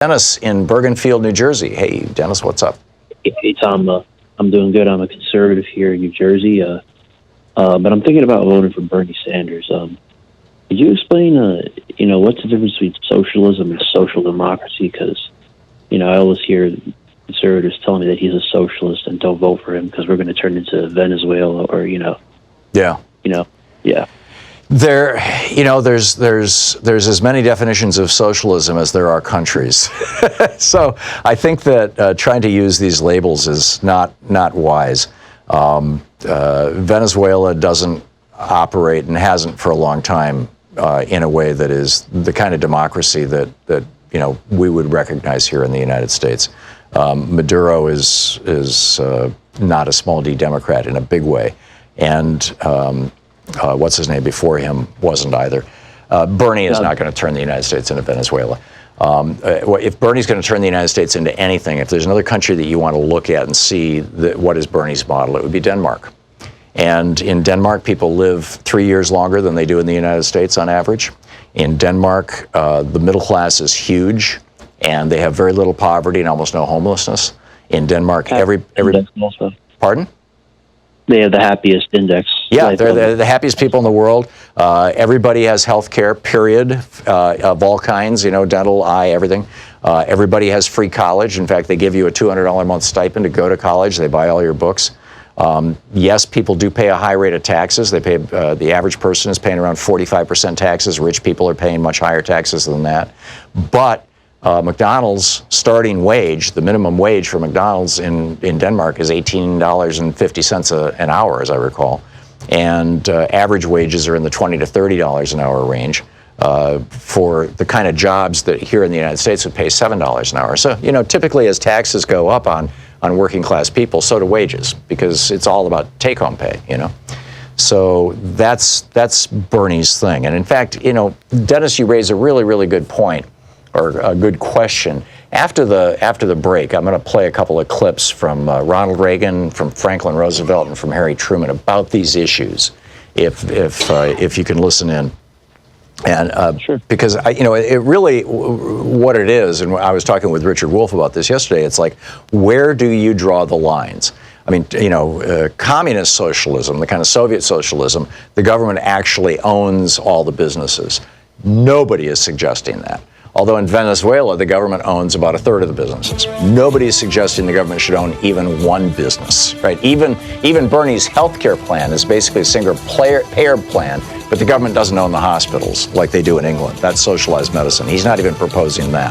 Dennis in Bergenfield, New Jersey. Hey, Dennis, what's up? Hey, Tom. I'm doing good. I'm a conservative here in New Jersey, but I'm thinking about voting for Bernie Sanders. Could you explain, what's the difference between socialism and social democracy? Because, I always hear conservatives telling me that he's a socialist and don't vote for him because we're going to turn into Venezuela or, Yeah. Yeah. There's as many definitions of socialism as there are countries. So I think that trying to use these labels is not wise. Venezuela doesn't operate and hasn't for a long time in a way that is the kind of democracy that we would recognize here in the United States. Maduro is not a small d Democrat in a big way, and what's his name before him wasn't either. Bernie is not going to turn the United States into Venezuela. If Bernie's going to turn the United States into anything, if there's another country that you want to look at and see what is Bernie's model, it would be Denmark. And in Denmark, people live 3 years longer than they do in the United States on average. In Denmark, the middle class is huge, and they have very little poverty and almost no homelessness. In Denmark, Pardon? They have the happiest index. Yeah, they're the happiest people in the world. Everybody has health care, period, of all kinds, dental, eye, everything. Everybody has free college. In fact, they give you a $200 a month stipend to go to college. They buy all your books. Yes, people do pay a high rate of taxes. They pay, the average person is paying around 45% taxes. Rich people are paying much higher taxes than that. But McDonald's starting wage, the minimum wage for McDonald's in Denmark is $18.50 an hour, as I recall. And average wages are in the $20 to $30 an hour range for the kind of jobs that here in the United States would pay $7 an hour. So, typically as taxes go up on working class people, so do wages, because it's all about take-home pay, So that's Bernie's thing. And in fact, Dennis, you raise a really, really good point, or a good question. After the break, I'm going to play a couple of clips from Ronald Reagan, from Franklin Roosevelt, and from Harry Truman about these issues, if you can listen in. And Sure. Because it really, what it is, and I was talking with Richard Wolff about this yesterday. It's like, where do you draw the lines? I mean, communist socialism, the kind of Soviet socialism, the government actually owns all the businesses. Nobody is suggesting that. Although in Venezuela, the government owns about 1/3 of the businesses. Nobody is suggesting the government should own even one business, right? Even Bernie's health care plan is basically a single payer plan, but the government doesn't own the hospitals like they do in England. That's socialized medicine. He's not even proposing that.